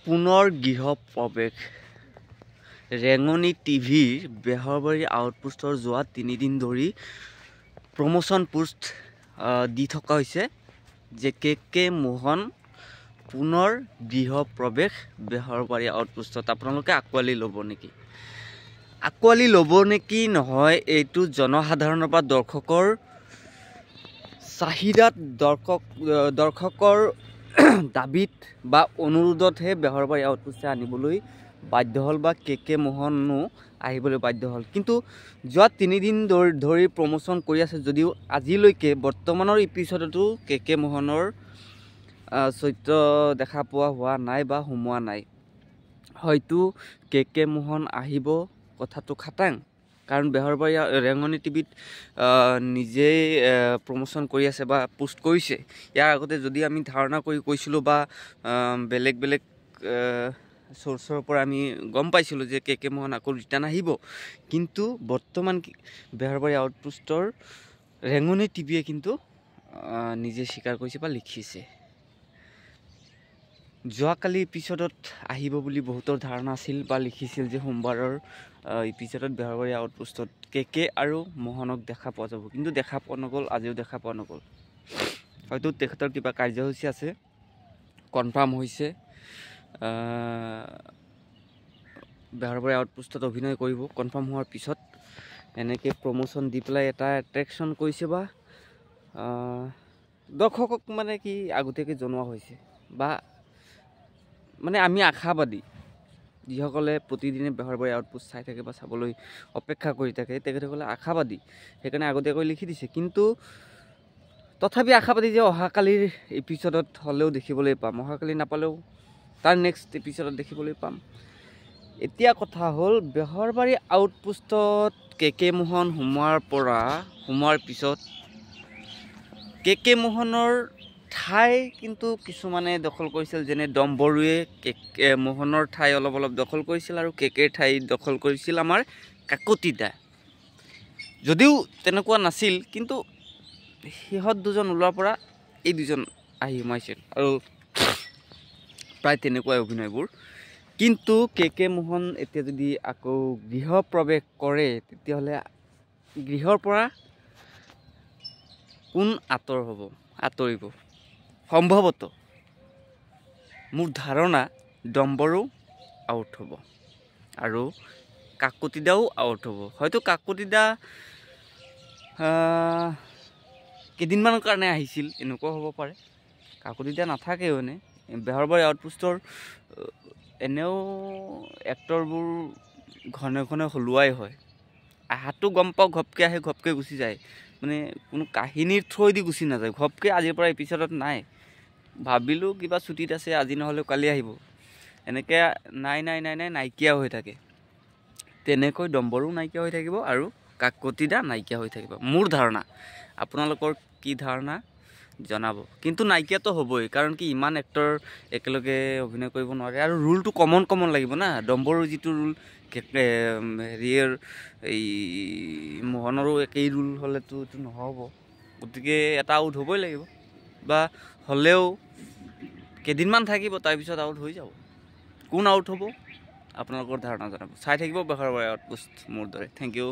পুনৰ গৃহ প্ৰৱেশ ৰেঙনি টিভিৰ বেহৰবাৰী আউটপোষ্টৰ যোৱা 3 দিন ধৰি প্ৰমোচন পোষ্ট দি থকা হৈছে যে কে মোহন পুনৰ গৃহ প্ৰৱেশ বেহৰবাৰী আউটপোষ্টত আপোনালোকে আঁকোৱালি ল'ব নেকি? আঁকোৱালি ল'ব নেকি নহয়, এইটো জনসাধাৰণৰ বা দৰ্শকৰ চাহিদাত দৰ্শকৰ দাবীত বা অনুৰোধতহে বেহৰবাৰী আউটপোষ্টে আনিবলৈ বাধ্য হ'ল বা কে মোহনো আহিবলৈ বাধ্য হ'ল। কিন্তু যোৱা 3 দিন ধৰি প্ৰমোচন কৰি আছে যদিও আজিলৈকে বৰ্তমানৰ এপিছডতো কে মোহনৰ চৰিত্ৰ দেখা পোৱা হোৱা নাই বা সোমোৱা নাই। হয়তো কে মোহন আহিব কথাটো খাটাং, কাৰণ বেহৰবাৰী ৰেঙনি টিভিত নিজেই প্ৰমোচন কৰি আছে বা পোষ্ট কৰিছে। ইয়াৰ আগতে যদি আমি ধাৰণা কৰি কৈছিলোঁ বা বেলেগ চ'ৰ্চৰ পৰা আমি গম পাইছিলোঁ যে কে মোহন আকৌ ৰিটাৰ্ণ আহিব, কিন্তু বৰ্তমান বেহৰবাৰী আউটপোষ্টৰ ৰেঙনি টিভিয়ে কিন্তু নিজে স্বীকাৰ কৰিছে বা লিখিছে। যোৱাকালি এপিছডত আহিব বুলি বহুতৰ ধাৰণা আছিল বা লিখিছিল যে সোমবাৰৰ এপিছডত বেহৰবাৰী আউটপোষ্টত কে আৰু মোহনক দেখা পোৱা যাব, কিন্তু দেখা পোৱা নগ'ল, আজিও দেখা পোৱা নগ'ল। হয়তো তেখেতৰ কিবা কাৰ্যসূচী আছে, কনফাৰ্ম হৈছে বেহৰবাৰী আউটপোষ্টত অভিনয় কৰিব। কনফাৰ্ম হোৱাৰ পিছত এনেকৈ প্ৰমোচন দি পেলাই এটা এট্ৰেকশ্যন কৰিছে বা দৰ্শকক মানে কি আগতীয়াকৈ জনোৱা হৈছে বা মানে আমি আশাবাদী, যিসকলে প্ৰতিদিনে বেহৰবাৰী আউটপোষ্ট চাই থাকে বা চাবলৈ অপেক্ষা কৰি থাকে, তেখেতসকলে আশাবাদী, সেইকাৰণে আগতীয়াকৈ লিখি দিছে। কিন্তু তথাপি আশাবাদী যে অহাকালিৰ এপিছডত হ'লেও দেখিবলৈ পাম, অহাকালি নাপালেও তাৰ নেক্সট এপিছডত দেখিবলৈ পাম। এতিয়া কথা হ'ল, বেহৰবাৰী আউটপোষ্টত কে মোহন সোমোৱাৰ পিছত কে মোহনৰ ঠাই কিন্তু কিছুমানে দখল কৰিছিল, যেনে ডম্বৰুৱে মোহনৰ ঠাই অলপ দখল কৰিছিল আৰু কেৰ ঠাই দখল কৰিছিল আমাৰ কাকতি দা। যদিও তেনেকুৱা নাছিল, কিন্তু সিহঁত দুজন ওলোৱাৰ পৰা এই দুজন আহি সোমাইছিল আৰু প্ৰায় তেনেকুৱাই অভিনয়বোৰ। কিন্তু কে মোহন এতিয়া যদি আকৌ গৃহ প্ৰৱেশ কৰে, তেতিয়াহ'লে গৃহৰ পৰা কোন আঁতৰিব? সম্ভৱতঃ মোৰ ধাৰণা ডম্বৰু আউট হ'ব আৰু কাকতিদাও আউট হ'ব। হয়তো কাকতিদা কেইদিনমানৰ কাৰণে আহিছিল, এনেকুৱাও হ'ব পাৰে। কাকতিদা নাথাকেও এনে বেহৰবাৰী আউটপোষ্টৰ এনেও এক্টৰবোৰ ঘনে সলোৱাই হয়। আহাটো গম পাওঁ, ঘপকৈ আহে ঘপকৈ গুচি যায়, মানে কোনো কাহিনীৰ থ্ৰুৱেদি গুচি নাযায়। ঘপকৈ আজিৰ পৰা এপিছডত নাই, ভাবিলোঁ কিবা ছুটীত আছে, আজি নহ'লেও কালি আহিব, এনেকৈ নাইকিয়া হৈ থাকে। তেনেকৈ ডম্বৰো নাইকিয়া হৈ থাকিব আৰু কাকতিদা নাইকিয়া হৈ থাকিব, মোৰ ধাৰণা। আপোনালোকৰ কি ধাৰণা জনাব। কিন্তু নাইকিয়াতো হ'বই, কাৰণ কি ইমান এক্টৰ একেলগে অভিনয় কৰিব নোৱাৰে আৰু ৰুলটো কমন লাগিব না। ডম্বৰুৰ যিটো ৰুল, হেৰিয়ৰ এই মোহনৰো একেই ৰুল হ'লেতো এইটো নহ'ব, গতিকে এটা আউট হ'বই লাগিব বা হ'লেও কেইদিনমান থাকিব, তাৰপিছত আউট হৈ যাব। কোন আউট হ'ব আপোনালোকৰ ধাৰণা জনাব। চাই থাকিব বেহৰবাৰী আউটপোষ্ট মোৰ দৰে। Thank U.